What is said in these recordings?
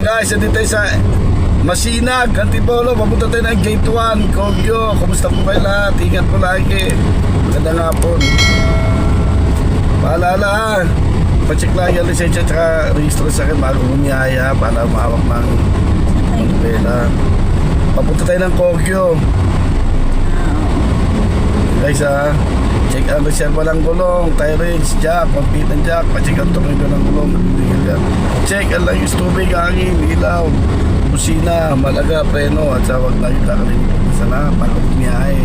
guys, nandito tayo sa Masinag, Antipolo. Papunta tayo ng Gate 1, Kogyo. Kumusta po kayo lahat? Ingat po lagi. Magandang hapon. Paalala ha, pacheck lang yung lisensya at registro sa akin bago humiyaya para umawak ng pera. Papunta tayo ng Kogyo. Guys ha, check ang reserva ng gulong, tire range, jack, complete ng jack, pacheck ang tornilyo ng gulong, check ang langis tubig, hangin, ilaw, busina, malaga, preno, at sa wag na yung kakalimutan sa lahat bago bumiyahe,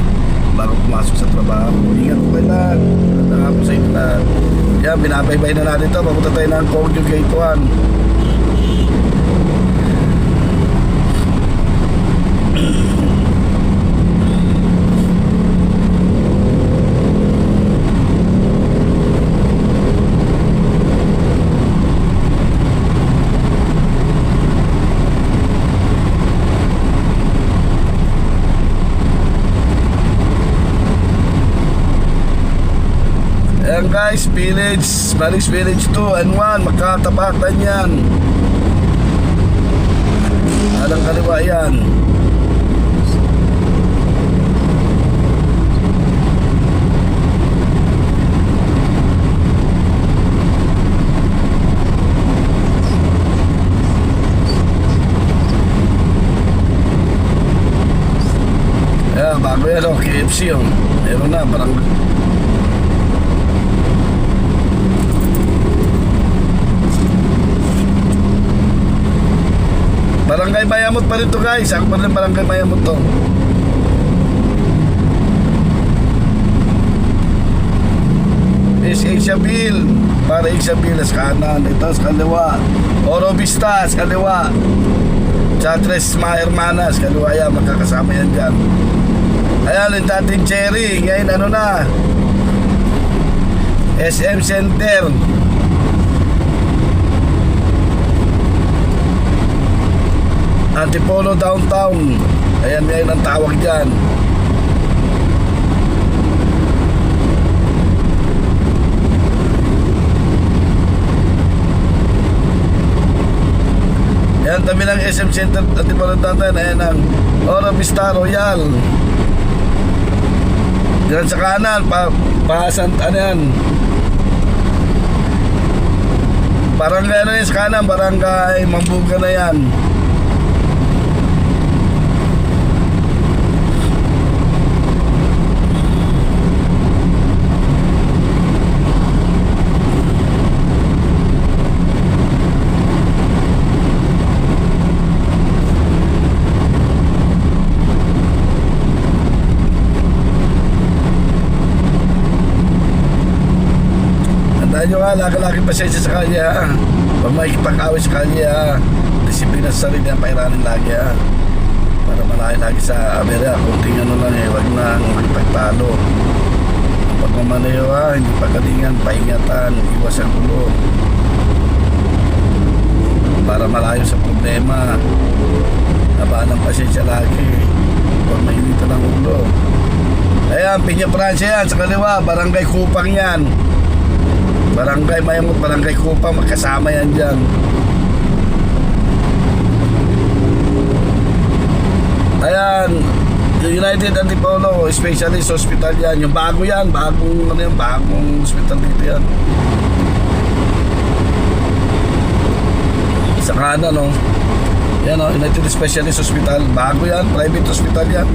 bago pumasok sa trabaho. Ingat po kayo lahat, nandang po sa inyo lahat. Yan, binabaybay na natin ito, papunta tayo ng Kogyo Gate 1. Ayan guys, Maris Village 2 and 1, magkatapakan yan. Alang kaliwa yan. Ayan, bago yan o, KFC o. Meron na, parang Barangay Mayamot pa rin to guys. Ako pa rin Barangay Mayamot to. Is Isabel. Para Isabel sa kanan. Ito sa kaliwa. Oro Vista sa kaliwa. Chatres Hermanas kaliwa yan. Magkakasama yan dyan. Ayan yung dating Cherry. Ngayon ano na, SM Center. Antipolo Downtown. Ayan ang tawag dyan. Ayan tabi ng SM Center Antipolo Downtown. Ayan ang Oro Vista Royal. Diyan sa kanan ano yan, barangay na yan sa kanan, barangay Mambuga na yan. Nyo nga, lagi pasensya sa kanya ha. Pag makikipag-away sa kanya ha, disiplina sa sarili ang pairanin lagi ha. Para malaki lagi sa abera. Kunting ano lang eh, wag nang makipagpalo. Ang pagmamaneho ha, hindi pagalingan, paingatan, iwas ang gulo para malayo sa problema. Habaan ng pasensya lagi, huwag mainitan ang ulo. Ayan, Pinya Francia yan sa kaliwa, Barangay Kupang yan. Barangay Mayamot, Barangay Kupang, magkasama yan dyan. Ayan, United Antipolo Specialist Hospital yan. Yung bago yan, bagong hospital dito yan. Sa kanan no, yan o, United Specialist Hospital. Bago yan, private hospital yan.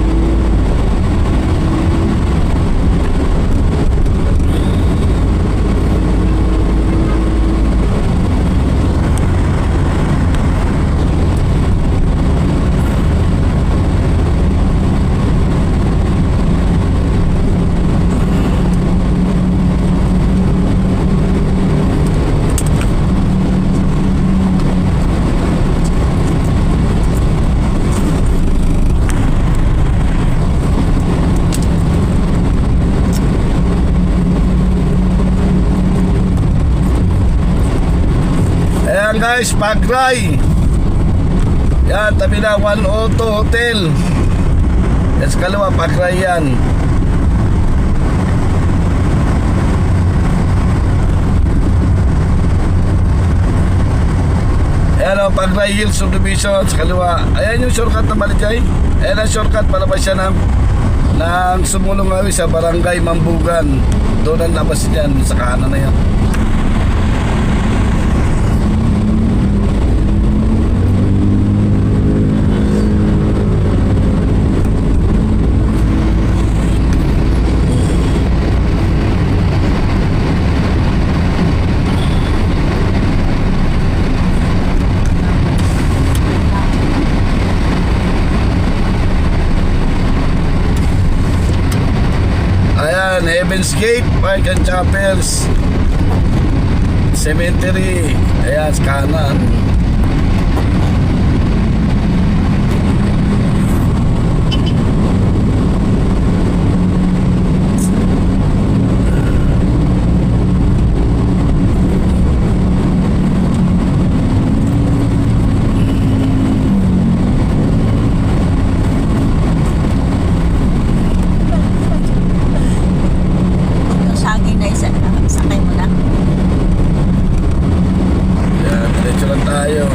Guys, Pagray. Yan, tabi na 102 Hotel. Yan sa kaliwa, Pagray yan. Ayan o, Paglay Hills Subdivision sa kaliwa. Ayan yung shortcut na Maligay. Ayan ang shortcut, palabas siya ng Sumulong-Awi sa Barangay Mambugan. Doon ang labas niyan, sa kanan na yan. Heaven's Gate, Park and Chapels Cemetery. Ayan, sa kanan. Sakay mo na. Ayan, diretso lang tayo.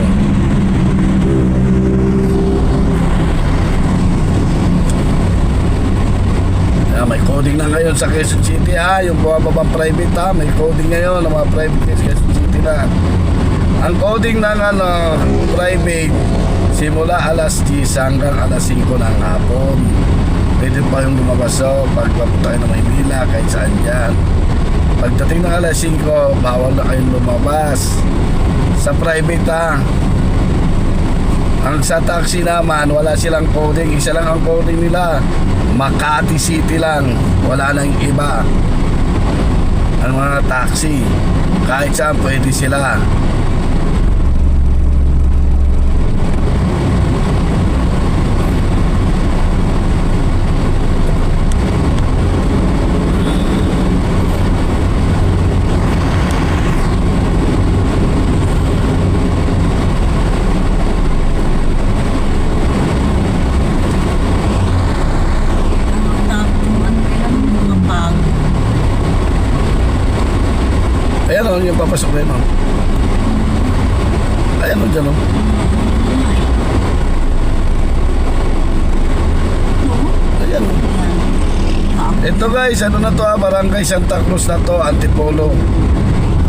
Ayan, may coding na ngayon sa Quezon City ha. Yung bumababang private ha, may coding ngayon ng mga private sa Quezon City na. Ang coding ng private simula alas 10 hanggang alas 5 ng hapon. Pwede pa yung lumabas pag papunta kayo ng Maynila kahit saan yan. Pagdating ng alas 5, bawal na kayong lumabas sa private ha. Ang sa taxi naman, wala silang coding. Isa lang ang coding nila, Makati City lang. Wala nang iba. Ang mga taxi, kahit saan pwede sila. Ayan o, yung papasok na yun o. Ayan o, dyan o. Ayan o. Ito guys, ano na to ha, Barangay Santa Cruz na to, Antipolo.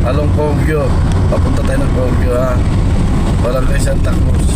Along Kogyo. Papunta tayo ng Kogyo ha. Barangay Santa Cruz.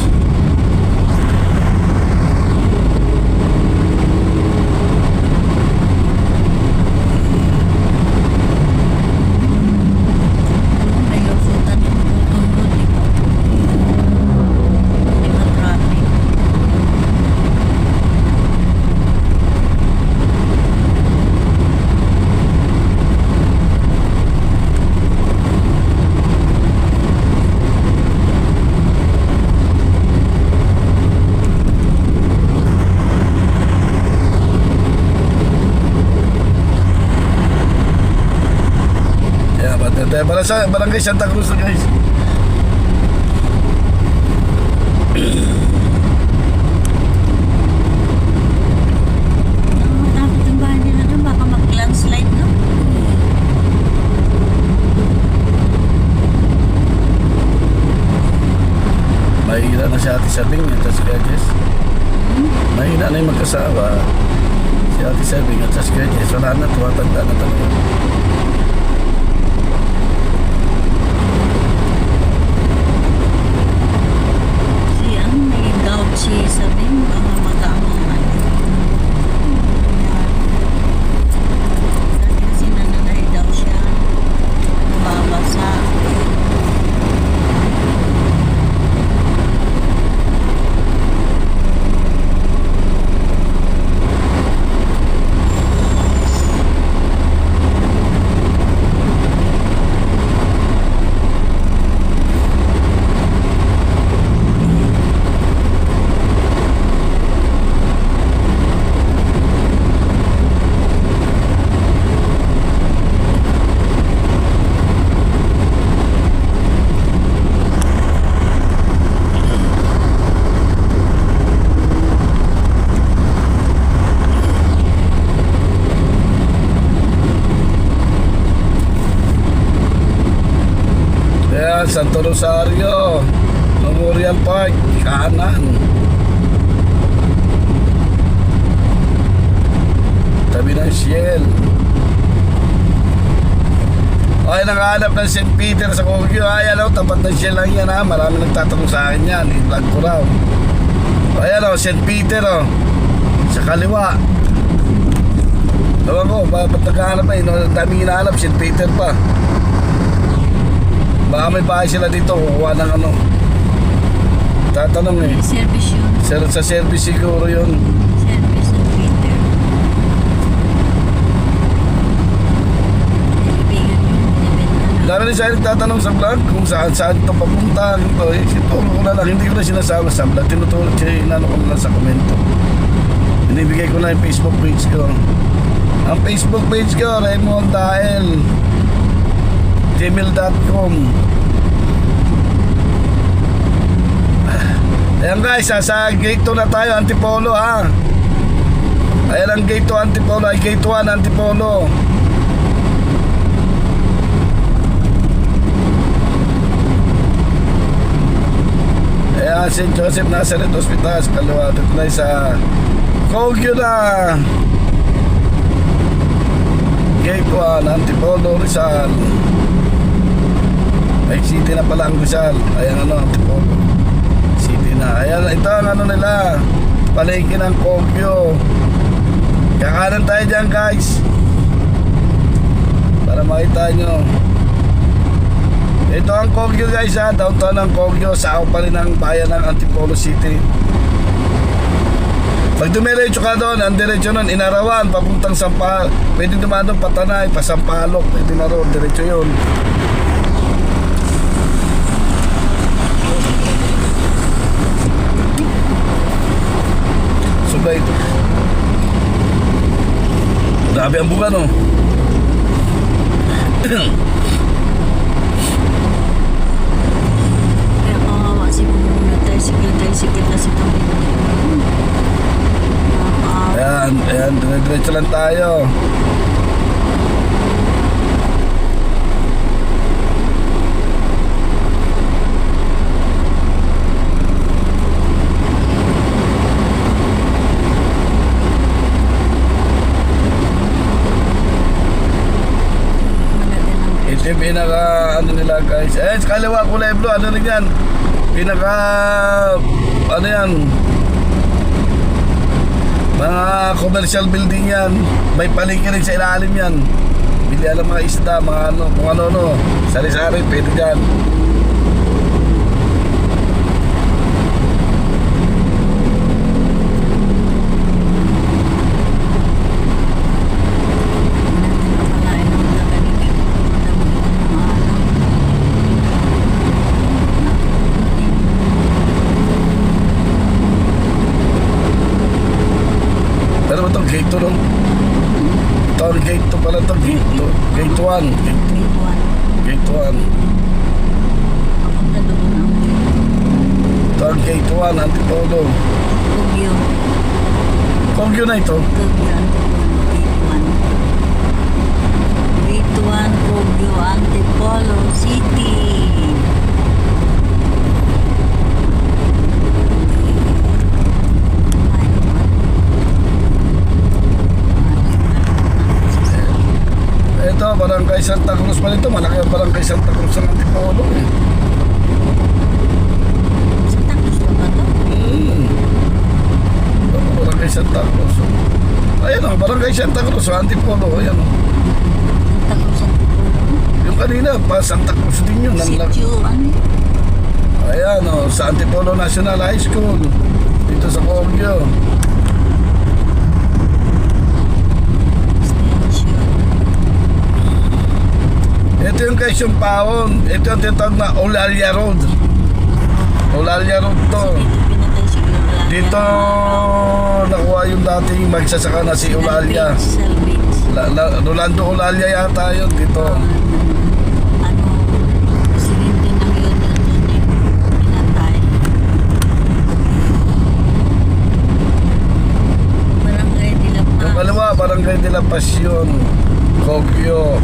Barangay Santa Cruz na guys. Dapat yung bahay nila doon, baka mag-landslide, no? Mahina na si Ate Sabing at si Jess. Mahina na yung magkasawa. Si Ate Sabing at si Jess. Wala na, tumatanda na talaga. Si Sabing, baka mag-aamangan. Dati kasi nananay daw siya. Nababasa. Santo Rosario. Memorial Park, kanan. Tabi ng Shell. Ay, nakahanap ng St. Peter sa Kogyo. Ay, ano, tapat ng Shell lang yan ha. Marami nagtatanong sa akin yan. I-vlog ko raw. Ayan o, St. Peter o. Sa kaliwa. Ewan ko, ba't naghahanap na? Ang daming hinahanap, St. Peter pa. Baka may bahay sila dito, kukuha ng ano. Tatanong eh. Service yun. Sa service siguro yun. Service ng Peter. Kaibigan yung binibenta na. Dami rin siya nagtatanong sa vlog kung saan ito papunta. Ito, eh, sinuturo ko na lang. Hindi ko na sinasama sa vlog. Tinuturo siya, inano ko na lang sa komento. Binibigay ko na yung Facebook page ko. Ang Facebook page ko, Raymond Dael. gmail.com. Ayan guys, sa gate 2 na tayo, Antipolo ha. Ayan ang gate 2 Antipolo, ay gate 1 Antipolo. Ayan, St. Joseph Nazareth Hospital sa kaliwa. Dito na sa Kogyo na. Gate 1 Antipolo, Rizal. Ay, city na pala ang Rizal. Ayan ano, Antipolo City na. Ayan, ito ang ano nila, palengke ng Kogyo. Kakanan tayo dyan guys, para makita nyo. Ito ang Kogyo guys ha, downtown ng Kogyo. Sao pa rin ang bayan ng Antipolo City. Pag dumiretso ka doon, ang diretso nun, Inarawan, papuntang Sampal. Pwede dumaan doon, Patanay, Pasampalok. Pwede na roon, diretso yun. Subay ito. Grabe ang buka no. Kaya kawawa si Muna. Tricycle na si Tommy. Ayan, diretso lang tayo. Ito yung pinaka, ano nila guys. Sa kaliwa kulay blue, ano rin yan? Pinaka, ano yan? Mga commercial building yan. May palengke rin sa ilalim yan. Bilihan ng mga isda, mga ano, kung ano-ano. Sari-sari, pwede dyan. Pero ba itong gate 2 no? Ito ang gate 2 pala ito. Gate 2. Gate 1. Gate 1. Papunta doon ang Ito ang gate 1, Antipolo. Kogyo. Kogyo na ito. Kogyo, Antipolo. Gate 1, Kogyo, Antipolo City. Ito, Barangay Santa Cruz pa nito. Malaki ang Barangay Santa Cruz ng Antipolo eh. Santa Cruz pa ba ito? Barangay Santa Cruz. Ayan o, Barangay Santa Cruz sa Antipolo. Ayan o. Santa Cruz, Antipolo. Yung kanina, pa Santa Cruz din yun. Sitio, ano? Ayan o, sa Antipolo National High School. Dito sa Kogyo. Ito yung Quezon Paon. Ito yung tinatawag na Olalia Road. Olalia Road to. Pinatay siguro lang. Dito nakuha yung dating magsasaka na si Olalia. Salvage. Rolando Olalia yata yun dito. Ano, silindi ng yun na dun eh. Pinatay. Barangay de la Paz. Yung kaliwa, Barangay de la Paz yun. Kogyo.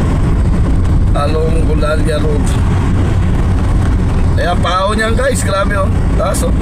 Along Olalia Road. Ayan, pao niyan guys, grabe oh. Taas oh.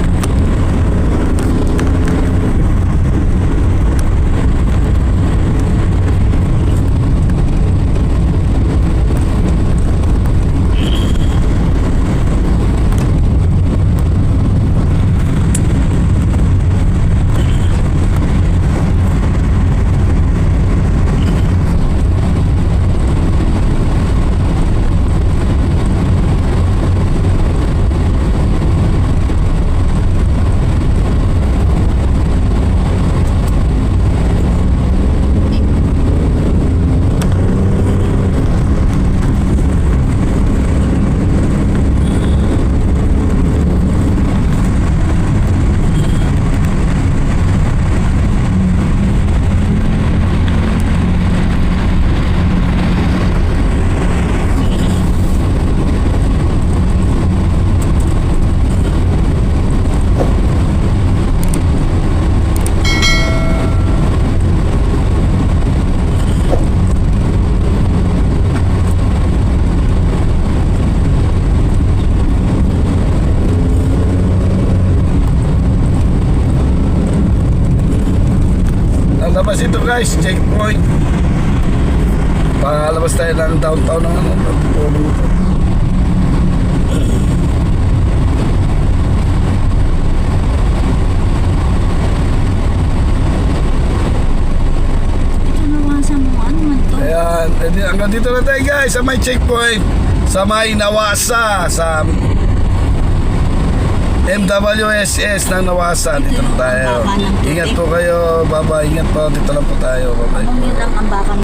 Labas ito guys, checkpoint. Palabas tayo ng downtown ng ano, tulong ito. Ito nawasan mo. Ano man to? Ayan, edi, hanggang dito na tayo guys sa may checkpoint. Sa may Nawasa, sa MWSS ng Nawasa. Dito na tayo. Ingat po kayo, bye-bye. Ingat po, dito lang po tayo. Bye-bye. Anong yun ang ambakan